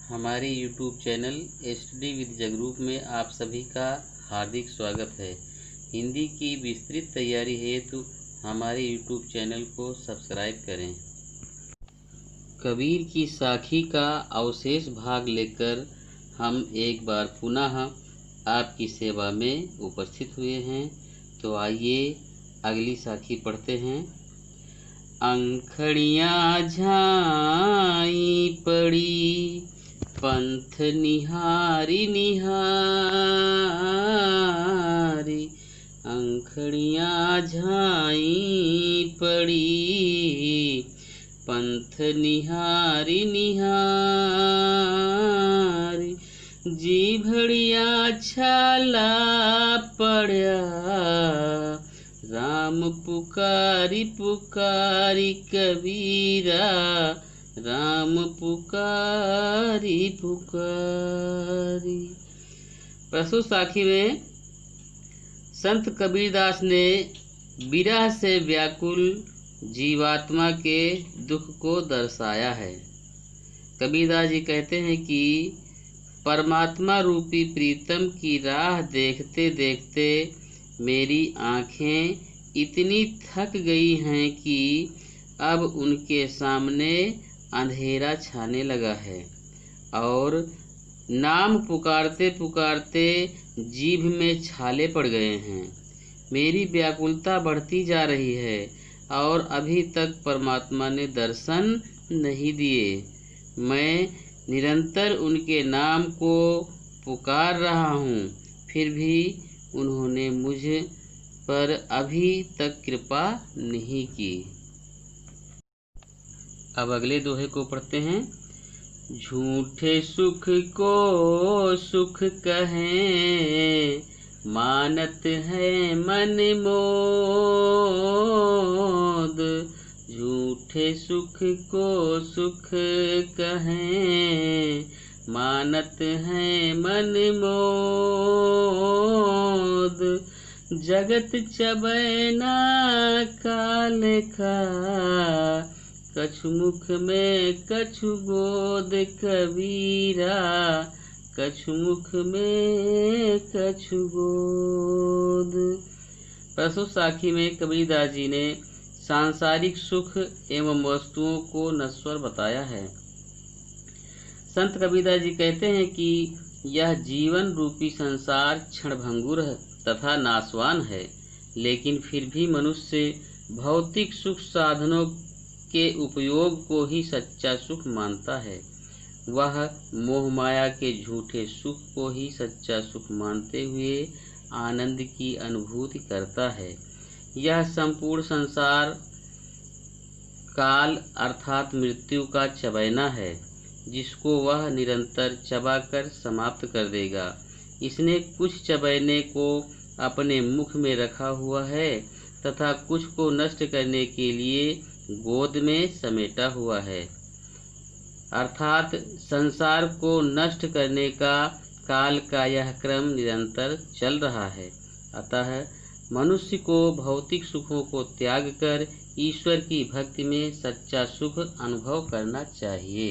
हमारे YouTube channel study with Jagroop में आप सभी का हार्दिक स्वागत है। हिंदी की विस्तृत तैयारी हेतु हमारे YouTube चैनल को सब्सक्राइब करें। कबीर की साखी का अवशेष भाग लेकर हम एक बार पुनः आपकी सेवा में उपस्थित हुए हैं। तो आइए अगली साखी पढ़ते हैं। अंखड़ियाँ झाई पड़ी पंथ निहारी निहारी, अंखड़ियाँ झाई पड़ी पंथ निहारी निहारी, जी भड़िया छाला पड़ा राम पुकारी पुकारी कबीरा, राम पुकारी पुकारी। प्रस्तुत साखी में संत कबीरदास ने विरह से व्याकुल जीवात्मा के दुख को दर्शाया है। कबीरदास जी कहते हैं कि परमात्मा रूपी प्रीतम की राह देखते देखते मेरी आँखें इतनी थक गई हैं कि अब उनके सामने अंधेरा छाने लगा है और नाम पुकारते पुकारते जीभ में छाले पड़ गए हैं। मेरी व्याकुलता बढ़ती जा रही है और अभी तक परमात्मा ने दर्शन नहीं दिए। मैं निरंतर उनके नाम को पुकार रहा हूँ, फिर भी उन्होंने मुझ पर अभी तक कृपा नहीं की। अब अगले दोहे को पढ़ते हैं। झूठे सुख को सुख कहें, मानत है मन मोद। झूठे सुख को सुख कहें, मानत है मन मोद। जगत चबैना काल का, कछु मुख में कछु गोद कबीरा, कछु मुख में कछु गोद। प्रस्तुत साखी में कबीरदास जी ने सांसारिक सुख एवं वस्तुओं को नश्वर बताया है। संत कबीरदास जी कहते हैं कि यह जीवन रूपी संसार क्षणभंगुर तथा नाशवान है, लेकिन फिर भी मनुष्य भौतिक सुख साधनों के उपयोग को ही सच्चा सुख मानता है। वह मोह माया के झूठे सुख को ही सच्चा सुख मानते हुए आनंद की अनुभूति करता है। यह संपूर्ण संसार काल अर्थात मृत्यु का चबैना है, जिसको वह निरंतर चबाकर समाप्त कर देगा। इसने कुछ चबैने को अपने मुख में रखा हुआ है तथा कुछ को नष्ट करने के लिए गोद में समेटा हुआ है, अर्थात संसार को नष्ट करने का काल का यह क्रम निरंतर चल रहा है। अतः मनुष्य को भौतिक सुखों को त्याग कर ईश्वर की भक्ति में सच्चा सुख अनुभव करना चाहिए।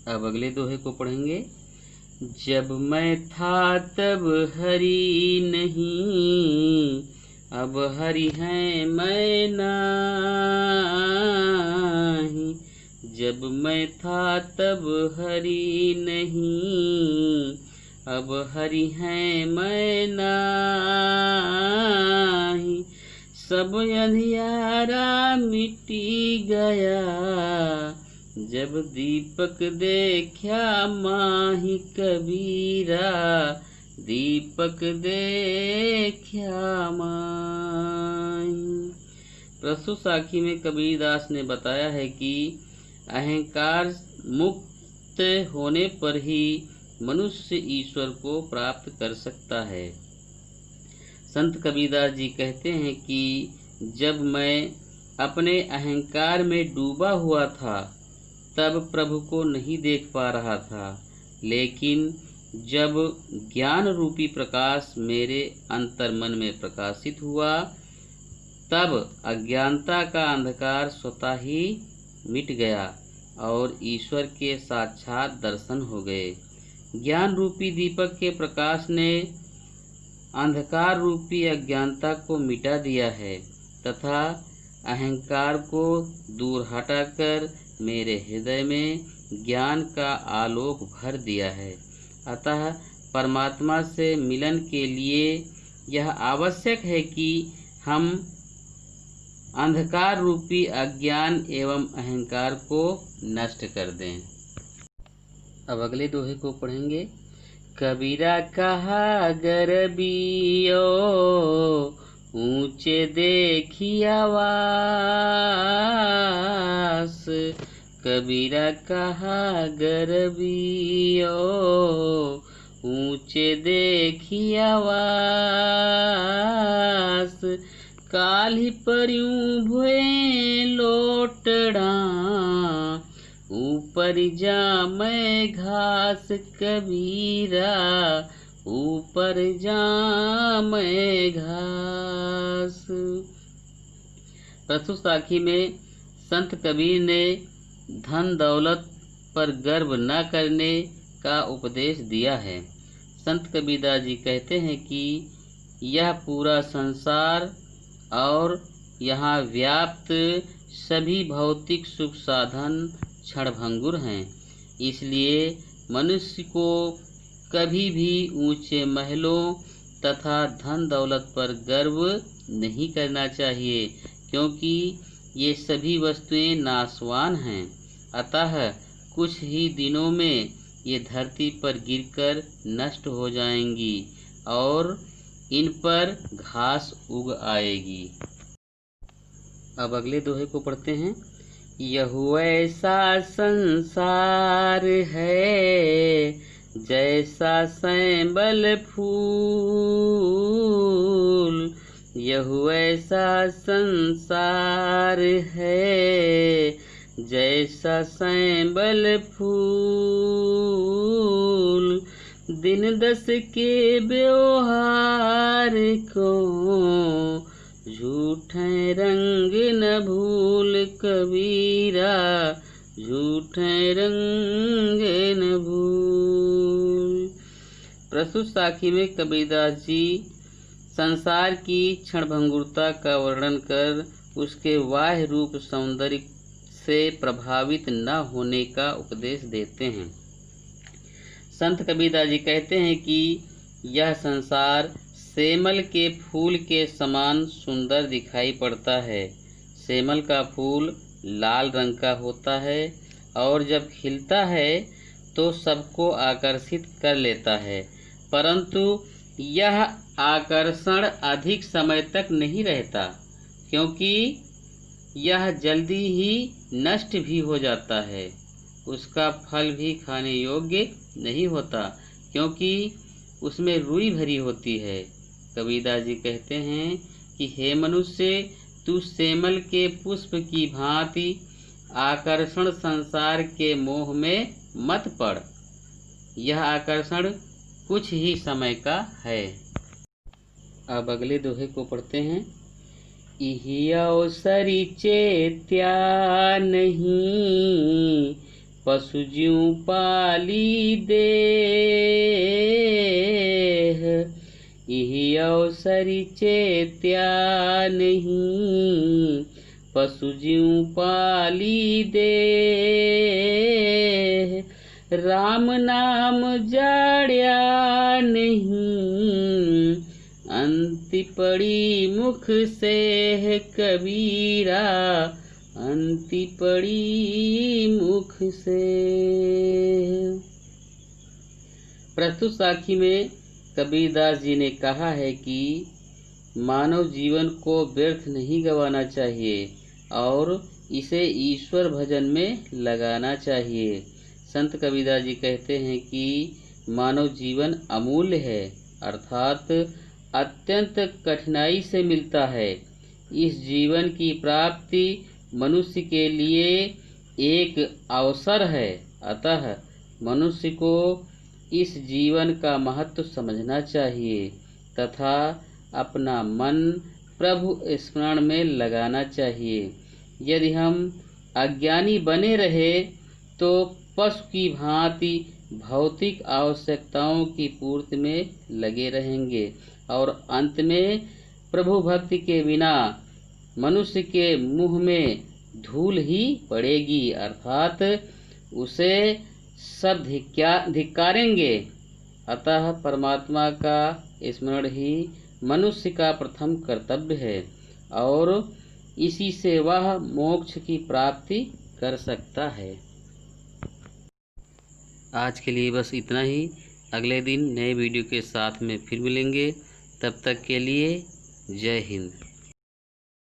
अब अगले दोहे को पढ़ेंगे। जब मैं था तब हरि नहीं, अब हरि हैं मैं नहीं। जब मैं था तब हरि नहीं, अब हरि हैं मैं नहीं। सब अंधियारा मिटी गया, जब दीपक देखा माही कबीरा, दीपक देखा माही। प्रस्तुत साखी में कबीरदास ने बताया है कि अहंकार मुक्त होने पर ही मनुष्य ईश्वर को प्राप्त कर सकता है। संत कबीरदास जी कहते हैं कि जब मैं अपने अहंकार में डूबा हुआ था तब प्रभु को नहीं देख पा रहा था, लेकिन जब ज्ञान रूपी प्रकाश मेरे अंतर्मन में प्रकाशित हुआ तब अज्ञानता का अंधकार स्वतः ही मिट गया और ईश्वर के साक्षात दर्शन हो गए। ज्ञान रूपी दीपक के प्रकाश ने अंधकार रूपी अज्ञानता को मिटा दिया है तथा अहंकार को दूर हटाकर मेरे हृदय में ज्ञान का आलोक भर दिया है। अतः परमात्मा से मिलन के लिए यह आवश्यक है कि हम अंधकार रूपी अज्ञान एवं अहंकार को नष्ट कर दें। अब अगले दोहे को पढ़ेंगे। कबीरा कहा गरबियो ऊंचे देखिया वास। कबीरा कहा गरबियो ऊंचे देखिया वास। काल्हि पर्यूं भुए लोटड़ा ऊपर जामै घास। कबीरा ऊपर जामै घास। प्रस्तुत साखी में संत कबीर ने धन दौलत पर गर्व न करने का उपदेश दिया है। संत कबीरदास जी कहते हैं कि यह पूरा संसार और यहाँ व्याप्त सभी भौतिक सुख साधन क्षणभंगुर हैं। इसलिए मनुष्य को कभी भी ऊंचे महलों तथा धन दौलत पर गर्व नहीं करना चाहिए, क्योंकि ये सभी वस्तुएं नाशवान हैं। अतः कुछ ही दिनों में ये धरती पर गिरकर नष्ट हो जाएंगी और इन पर घास उग आएगी। अब अगले दोहे को पढ़ते हैं। यह ऐसा संसार है जैसा सैंबल फूल। यह ऐसा संसार है जैसा सैंबल फूल। दिन दस के व्यवहार को झूठे रंग न भूल। कबीरा झूठे रंग न भूल। प्रस्तुत साखी में कबीरदास जी संसार की क्षणभंगुरता का वर्णन कर उसके बाह्य रूप सौंदर्य से प्रभावित न होने का उपदेश देते हैं। संत कबीरदास जी कहते हैं कि यह संसार सेमल के फूल के समान सुंदर दिखाई पड़ता है। सेमल का फूल लाल रंग का होता है और जब खिलता है तो सबको आकर्षित कर लेता है, परंतु यह आकर्षण अधिक समय तक नहीं रहता, क्योंकि यह जल्दी ही नष्ट भी हो जाता है। उसका फल भी खाने योग्य नहीं होता, क्योंकि उसमें रुई भरी होती है। कबीरदास जी कहते हैं कि हे मनुष्य, तू सेमल के पुष्प की भांति आकर्षण संसार के मोह में मत पड़। यह आकर्षण कुछ ही समय का है। अब अगले दोहे को पढ़ते हैं। इहि अवसरि चेत्या नहीं पशु ज्यों पाली देह। इहि अवसरि चेत्या नहीं पशु ज्यों पाली देह। राम नाम जाड्या नहीं अंति पड़ी मुख से। कबीरा अंति पड़ी मुख से। प्रस्तुत साखी में कबीरदास जी ने कहा है कि मानव जीवन को व्यर्थ नहीं गंवाना चाहिए और इसे ईश्वर भजन में लगाना चाहिए। संत कबीरदास जी कहते हैं कि मानव जीवन अमूल्य है, अर्थात अत्यंत कठिनाई से मिलता है। इस जीवन की प्राप्ति मनुष्य के लिए एक अवसर है, अतः मनुष्य को इस जीवन का महत्व समझना चाहिए तथा अपना मन प्रभु स्मरण में लगाना चाहिए। यदि हम अज्ञानी बने रहे तो पशु की भांति भौतिक आवश्यकताओं की पूर्ति में लगे रहेंगे और अंत में प्रभु भक्ति के बिना मनुष्य के मुंह में धूल ही पड़ेगी, अर्थात उसे सब धिक्कारेंगे। अतः परमात्मा का स्मरण ही मनुष्य का प्रथम कर्तव्य है और इसी से वह मोक्ष की प्राप्ति कर सकता है। आज के लिए बस इतना ही। अगले दिन नए वीडियो के साथ में फिर मिलेंगे। तब तक के लिए जय हिंद।